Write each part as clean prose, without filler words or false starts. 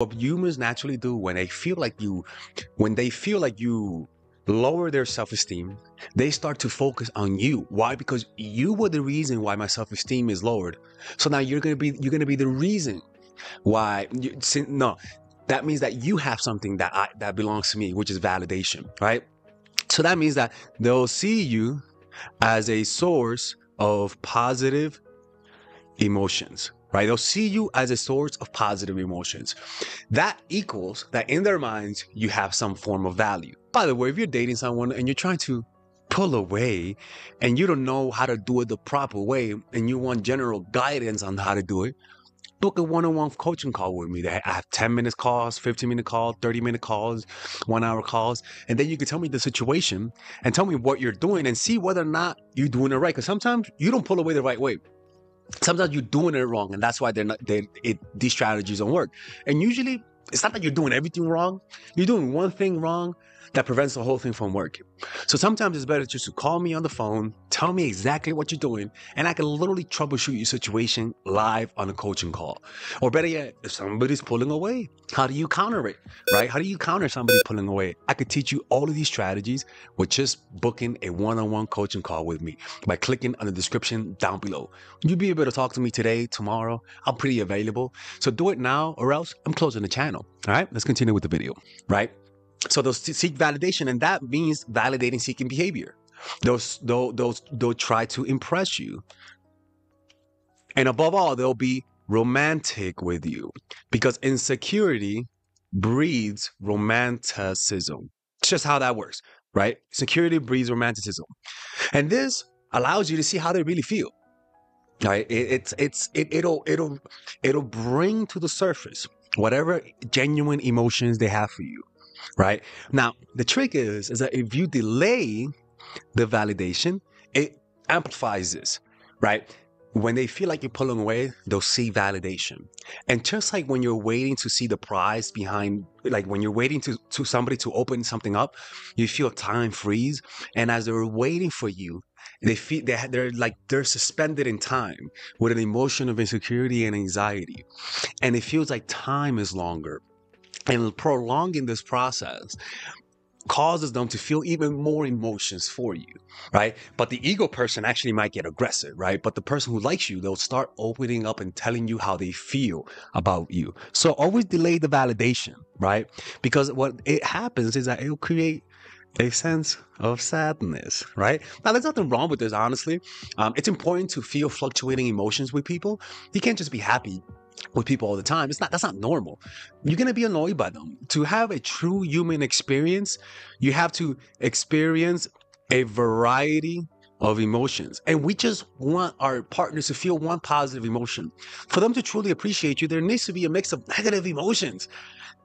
What humans naturally do when they feel like you lower their self-esteem, they start to focus on you. Why? Because you were the reason why my self-esteem is lowered. So now you're gonna be the reason why. No, that means that you have something that belongs to me, which is validation, right? So that means that they'll see you as a source of positive emotions, right? They'll see you as a source of positive emotions. That equals that in their minds, you have some form of value. By the way, if you're dating someone and you're trying to pull away and you don't know how to do it the proper way and you want general guidance on how to do it, book a one-on-one coaching call with me. I have 10-minute calls, 15-minute calls, 30-minute calls, 1-hour calls. And then you can tell me the situation and tell me what you're doing and see whether or not you're doing it right. Because sometimes you don't pull away the right way. Sometimes you're doing it wrong, and that's why these strategies don't work. And usually, it's not that you're doing everything wrong. You're doing one thing wrong that prevents the whole thing from working. So sometimes it's better just to call me on the phone, tell me exactly what you're doing, and I can literally troubleshoot your situation live on a coaching call. Or better yet, if somebody's pulling away, how do you counter it, right? How do you counter somebody pulling away? I could teach you all of these strategies with just booking a one-on-one coaching call with me by clicking on the description down below. You'll be able to talk to me today, tomorrow. I'm pretty available. So do it now or else I'm closing the channel. All right, let's continue with the video, right? So they'll seek validation, and that means validating seeking behavior. They'll try to impress you. And above all, they'll be romantic with you because insecurity breeds romanticism. It's just how that works, right? Security breeds romanticism. And this allows you to see how they really feel. Right? It'll bring to the surface whatever genuine emotions they have for you. Right? Now, the trick is that if you delay the validation, it amplifies this, right? When they feel like you're pulling away, they'll see validation. And just like when you're waiting to see the prize behind, like when you're waiting to somebody to open something up, you feel time freeze. And as they're waiting for you, they feel they're suspended in time with an emotion of insecurity and anxiety. And it feels like time is longer. And prolonging this process causes them to feel even more emotions for you, right? But the ego person actually might get aggressive, right? But the person who likes you, they'll start opening up and telling you how they feel about you. So always delay the validation, right? Because what it happens is that it'll create a sense of sadness, right? Now, there's nothing wrong with this, honestly. It's important to feel fluctuating emotions with people. You can't just be happy with people all the time. That's not normal. You're going to be annoyed by them. To have a true human experience, you have to experience a variety of emotions. And we just want our partners to feel one positive emotion. For them to truly appreciate you, there needs to be a mix of negative emotions.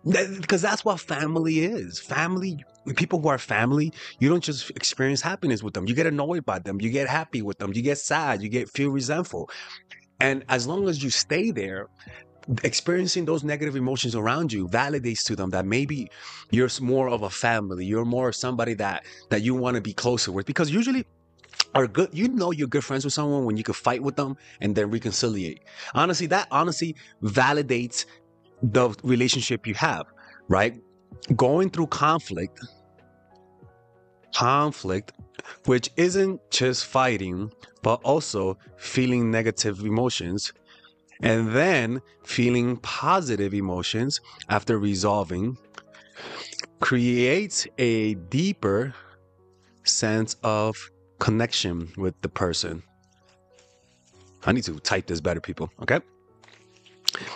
Because that's what family is. Family, people who are family, you don't just experience happiness with them. You get annoyed by them. You get happy with them. You get sad. You feel resentful. And as long as you stay there, experiencing those negative emotions around you validates to them that maybe you're more of a family. You're more somebody that you want to be closer with. Because usually you're good friends with someone when you can fight with them and then reconciliate. Honestly, that validates the relationship you have, right? Going through conflict, which isn't just fighting, but also feeling negative emotions and then feeling positive emotions after resolving, creates a deeper sense of connection with the person. I need to type this better, people, okay?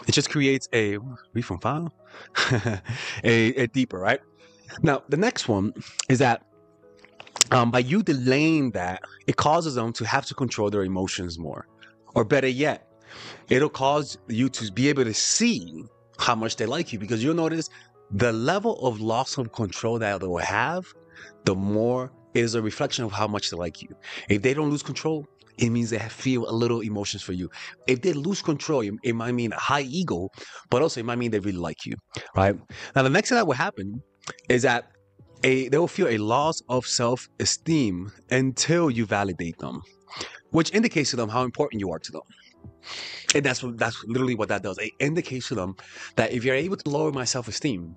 It just creates a read from file, a deeper, right? Now, the next one is that by you delaying that, it causes them to have to control their emotions more. Or better yet, it'll cause you to be able to see how much they like you, because you'll notice the level of loss of control that they'll have, the more it is a reflection of how much they like you. If they don't lose control, it means they feel a little emotions for you. If they lose control, it might mean a high ego, but also it might mean they really like you, right? Now, the next thing that will happen is that they will feel a loss of self-esteem until you validate them, which indicates to them how important you are to them. And that's literally what that does. It indicates to them that if you're able to lower my self-esteem,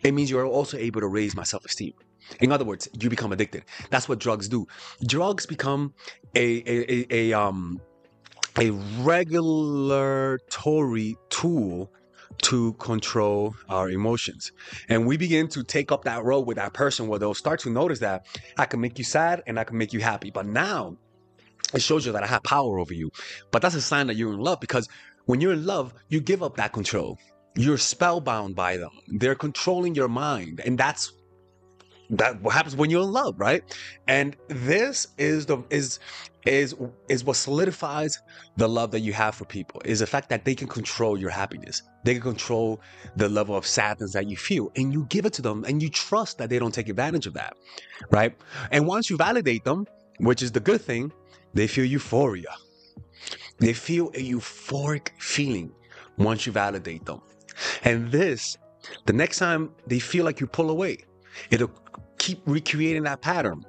it means you're also able to raise my self-esteem. In other words, you become addicted. That's what drugs do. Drugs become a regulatory tool to control our emotions. And we begin to take up that road with that person where they'll start to notice that I can make you sad and I can make you happy. But now it shows you that I have power over you. But that's a sign that you're in love, because when you're in love, you give up that control. You're spellbound by them. They're controlling your mind. And that's what happens when you're in love, right? And this is what solidifies the love that you have for people, is the fact that they can control your happiness. They can control the level of sadness that you feel, and you give it to them, and you trust that they don't take advantage of that, right? And once you validate them, which is the good thing, they feel euphoria. They feel a euphoric feeling once you validate them. And this, the next time they feel like you pull away, it'll keep recreating that pattern.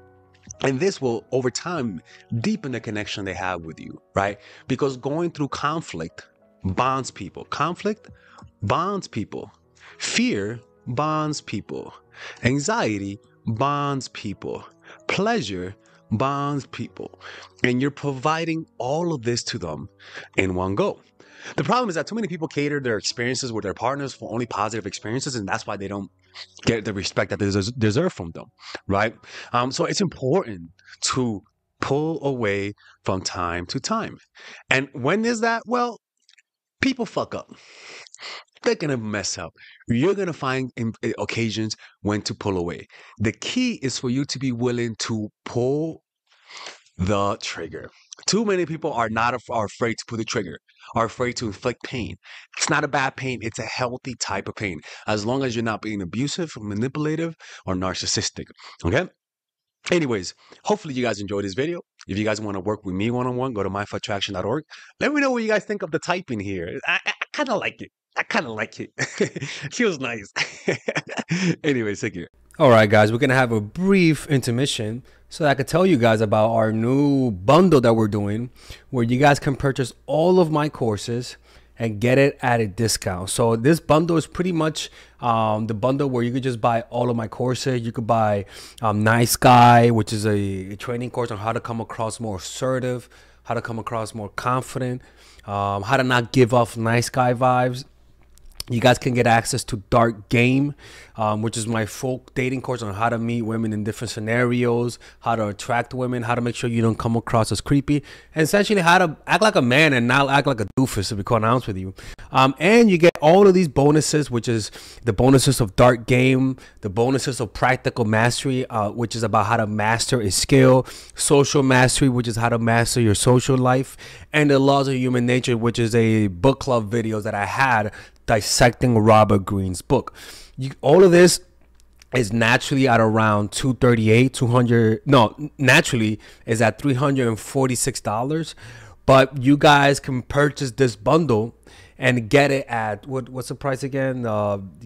And this will, over time, deepen the connection they have with you, right? Because going through conflict bonds people. Conflict bonds people. Fear bonds people. Anxiety bonds people. Pleasure bonds people. And you're providing all of this to them in one go. The problem is that too many people cater their experiences with their partners for only positive experiences, and that's why they don't get the respect that they deserve from them, right? So it's important to pull away from time to time. And when is that? Well, people fuck up. They're going to mess up. You're going to find occasions when to pull away. The key is for you to be willing to pull the trigger. Too many people are afraid to pull the trigger, are afraid to inflict pain. It's not a bad pain. It's a healthy type of pain, as long as you're not being abusive, manipulative, or narcissistic. Okay? Anyways, hopefully you guys enjoyed this video. If you guys want to work with me one-on-one, go to myfoottraction.org. Let me know what you guys think of the typing here. I kind of like it. I kind of like it. Feels nice. Anyways, take care. All right, guys, we're going to have a brief intermission so that I could tell you guys about our new bundle that we're doing, where you guys can purchase all of my courses and get it at a discount. So this bundle is pretty much the bundle where you could just buy all of my courses. You could buy Nice Guy, which is a training course on how to come across more assertive, how to come across more confident, how to not give off nice guy vibes. You guys can get access to Dark Game, which is my full dating course on how to meet women in different scenarios, how to attract women, how to make sure you don't come across as creepy, and essentially how to act like a man and not act like a doofus, to be quite honest with you. And you get all of these bonuses, which is the bonuses of Dark Game, the bonuses of Practical Mastery, which is about how to master a skill, Social Mastery, which is how to master your social life, and the Laws of Human Nature, which is a book club videos that I had dissecting Robert Greene's book. All of this is naturally at around naturally is at $346, but you guys can purchase this bundle and get it at what's the price again?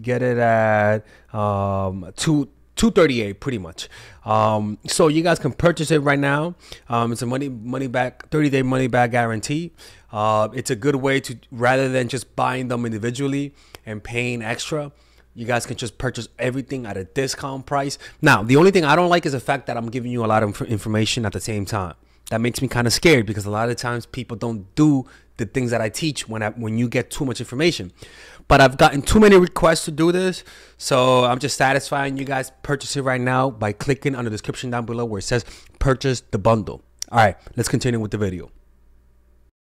Get it at $238 pretty much. So you guys can purchase it right now. It's a money back 30-day money back guarantee. It's a good way to, rather than just buying them individually and paying extra, you guys can just purchase everything at a discount price. Now, the only thing I don't like is the fact that I'm giving you a lot of information at the same time. That makes me kind of scared, because a lot of times people don't do the things that I teach when you get too much information. But I've gotten too many requests to do this, so I'm just satisfying you guys. Purchase it right now by clicking on the description down below where it says purchase the bundle. All right, let's continue with the video.